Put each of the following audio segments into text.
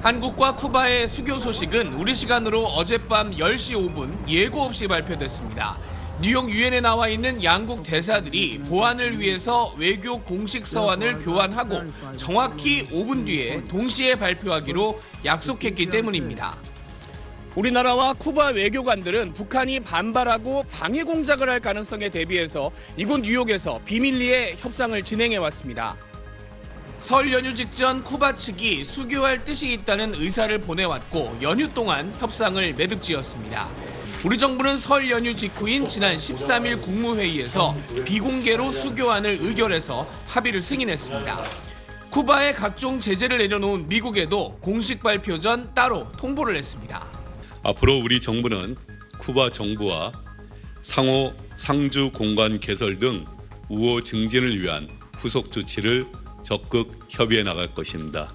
한국과 쿠바의 수교 소식은 우리 시간으로 어젯밤 10시 5분 예고 없이 발표됐습니다. 뉴욕 유엔에 나와 있는 양국 대사들이 보안을 위해서 외교 공식 서한을 교환하고 정확히 5분 뒤에 동시에 발표하기로 약속했기 때문입니다. 우리나라와 쿠바 외교관들은 북한이 반발하고 방해 공작을 할 가능성에 대비해서 이곳 뉴욕에서 비밀리에 협상을 진행해 왔습니다. 설 연휴 직전 쿠바 측이 수교할 뜻이 있다는 의사를 보내왔고 연휴 동안 협상을 매듭지었습니다. 우리 정부는 설 연휴 직후인 지난 13일 국무회의에서 비공개로 수교안을 의결해서 합의를 승인했습니다. 쿠바에 각종 제재를 내려놓은 미국에도 공식 발표 전 따로 통보를 했습니다. 앞으로 우리 정부는 쿠바 정부와 상호 상주 공간 개설 등 우호 증진을 위한 후속 조치를 적극 협의해 나갈 것입니다.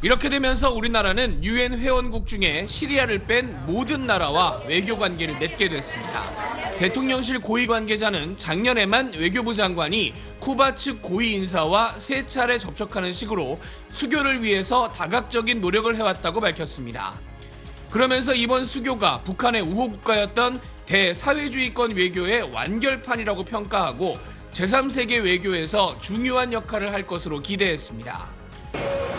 이렇게 되면서 우리나라는 유엔 회원국 중에 시리아를 뺀 모든 나라와 외교 관계를 맺게 됐습니다. 대통령실 고위 관계자는 작년에만 외교부 장관이 쿠바 측 고위 인사와 3차례 접촉하는 식으로 수교를 위해서 다각적인 노력을 해왔다고 밝혔습니다. 그러면서 이번 수교가 북한의 우호국가였던 대사회주의권 외교의 완결판이라고 평가하고 제3세계 외교에서 중요한 역할을 할 것으로 기대했습니다.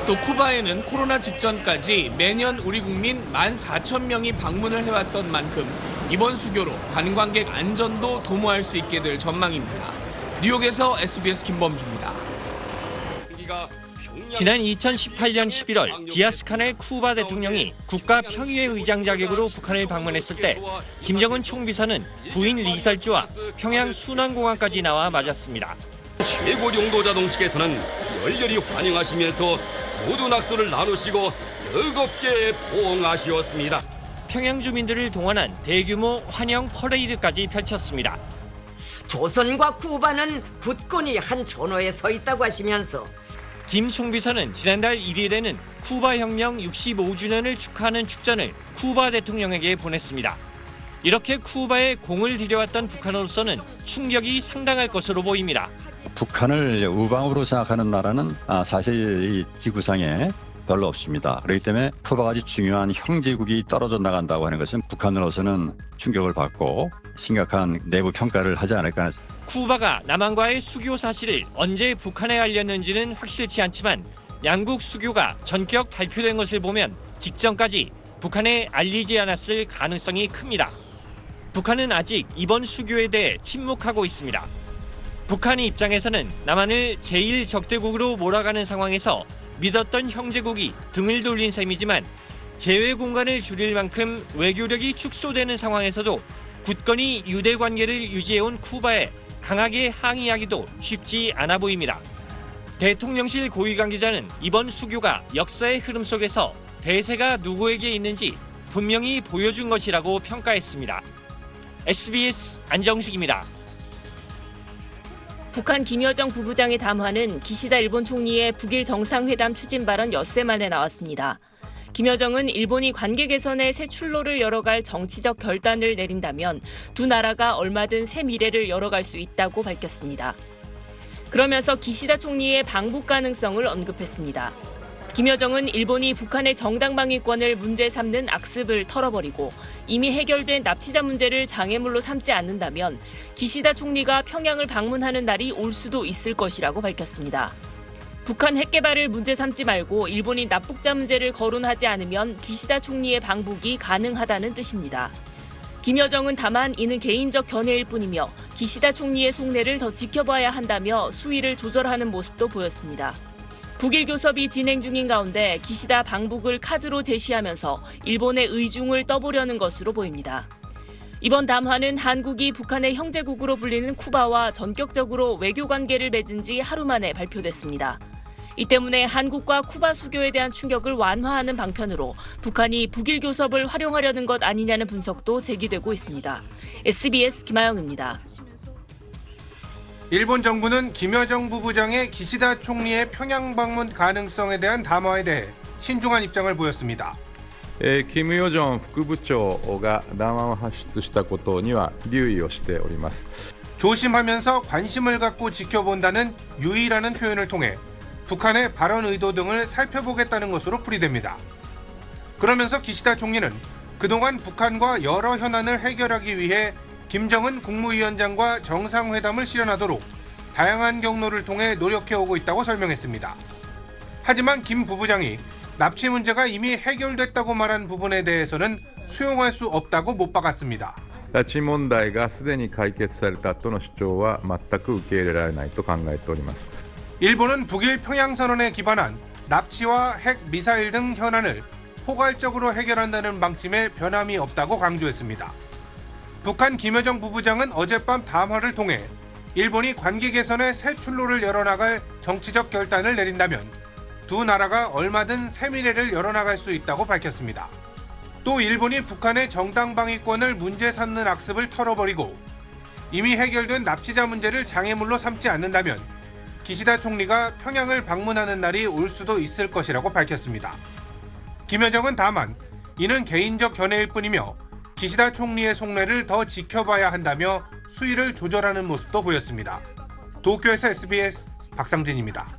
또 쿠바에는 코로나 직전까지 매년 우리 국민 14,000명이 방문을 해왔던 만큼 이번 수교로 관광객 안전도 도모할 수 있게 될 전망입니다. 뉴욕에서 SBS 김범주입니다. 지난 2018년 11월 디아스-카넬 쿠바 대통령이 국가평의회 의장 자격으로 북한을 방문했을 때 김정은 총비서는 부인 리설주와 평양 순환공항까지 나와 맞았습니다. 최고領導者 동측에서는 열렬히 환영하시면서 모두 낙서를 나누시고 뜨겁게 포옹하시었습니다. 평양 주민들을 동원한 대규모 환영 퍼레이드까지 펼쳤습니다. 조선과 쿠바는 굳건히 한 전호에 서 있다고 하시면서 김 총비서는 지난달 1일에는 쿠바 혁명 65주년을 축하하는 축전을 쿠바 대통령에게 보냈습니다. 이렇게 쿠바에 공을 들여왔던 북한으로서는 충격이 상당할 것으로 보입니다. 북한을 우방으로 생각하는 나라는 사실 이 지구상에 별로 없습니다. 그렇기 때문에 쿠바가 아주 중요한 형제국이 떨어져 나간다고 하는 것은 북한으로서는 충격을 받고 심각한 내부 평가를 하지 않을까 하는. 쿠바가 남한과의 수교 사실을 언제 북한에 알렸는지는 확실치 않지만 양국 수교가 전격 발표된 것을 보면 직전까지 북한에 알리지 않았을 가능성이 큽니다. 북한은 아직 이번 수교에 대해 침묵하고 있습니다. 북한의 입장에서는 남한을 제1적대국으로 몰아가는 상황에서 믿었던 형제국이 등을 돌린 셈이지만 제외 공간을 줄일 만큼 외교력이 축소되는 상황에서도 굳건히 유대 관계를 유지해온 쿠바에 강하게 항의하기도 쉽지 않아 보입니다. 대통령실 고위 관계자는 이번 수교가 역사의 흐름 속에서 대세가 누구에게 있는지 분명히 보여준 것이라고 평가했습니다. SBS 안정식입니다. 북한 김여정 부부장의 담화는 기시다 일본 총리의 북일 정상회담 추진 발언 엿새 만에 나왔습니다. 김여정은 일본이 관계 개선에 새 출로를 열어갈 정치적 결단을 내린다면 두 나라가 얼마든 새 미래를 열어갈 수 있다고 밝혔습니다. 그러면서 기시다 총리의 방북 가능성을 언급했습니다. 김여정은 일본이 북한의 정당 방위권을 문제 삼는 악습을 털어버리고 이미 해결된 납치자 문제를 장애물로 삼지 않는다면 기시다 총리가 평양을 방문하는 날이 올 수도 있을 것이라고 밝혔습니다. 북한 핵 개발을 문제 삼지 말고 일본이 납북자 문제를 거론하지 않으면 기시다 총리의 방북이 가능하다는 뜻입니다. 김여정은 다만 이는 개인적 견해일 뿐이며 기시다 총리의 속내를 더 지켜봐야 한다며 수위를 조절하는 모습도 보였습니다. 북일 교섭이 진행 중인 가운데 기시다 방북을 카드로 제시하면서 일본의 의중을 떠보려는 것으로 보입니다. 이번 담화는 한국이 북한의 형제국으로 불리는 쿠바와 전격적으로 외교 관계를 맺은 지 하루 만에 발표됐습니다. 이 때문에 한국과 쿠바 수교에 대한 충격을 완화하는 방편으로 북한이 북일 교섭을 활용하려는 것 아니냐는 분석도 제기되고 있습니다. SBS 김아영입니다. 일본 정부는 김여정 부부장의 기시다 총리의 평양 방문 가능성에 대한 담화에 대해 신중한 입장을 보였습니다. 金与正副部長が談話を発出したことには留意をしております。 조심하면서 관심을 갖고 지켜본다는 유의라는 표현을 통해 북한의 발언 의도 등을 살펴보겠다는 것으로 풀이됩니다. 그러면서 기시다 총리는 그동안 북한과 여러 현안을 해결하기 위해 김정은 국무위원장과 정상회담을 실현하도록 다양한 경로를 통해 노력해오고 있다고 설명했습니다. 하지만 김 부부장이 납치 문제가 이미 해결됐다고 말한 부분에 대해서는 수용할 수 없다고 못 박았습니다. 拉致問題がすでに解決されたとの主張は全く受け入れられないと考えております。 일본은 북일 평양선언에 기반한 납치와 핵, 미사일 등 현안을 포괄적으로 해결한다는 방침에 변함이 없다고 강조했습니다. 북한 김여정 부부장은 어젯밤 담화를 통해 일본이 관계 개선에 새 출로를 열어나갈 정치적 결단을 내린다면 두 나라가 얼마든 새 미래를 열어나갈 수 있다고 밝혔습니다. 또 일본이 북한의 정당 방위권을 문제 삼는 악습을 털어버리고 이미 해결된 납치자 문제를 장애물로 삼지 않는다면 기시다 총리가 평양을 방문하는 날이 올 수도 있을 것이라고 밝혔습니다. 김여정은 다만 이는 개인적 견해일 뿐이며 기시다 총리의 속내를 더 지켜봐야 한다며 수위를 조절하는 모습도 보였습니다. 도쿄에서 SBS 박상진입니다.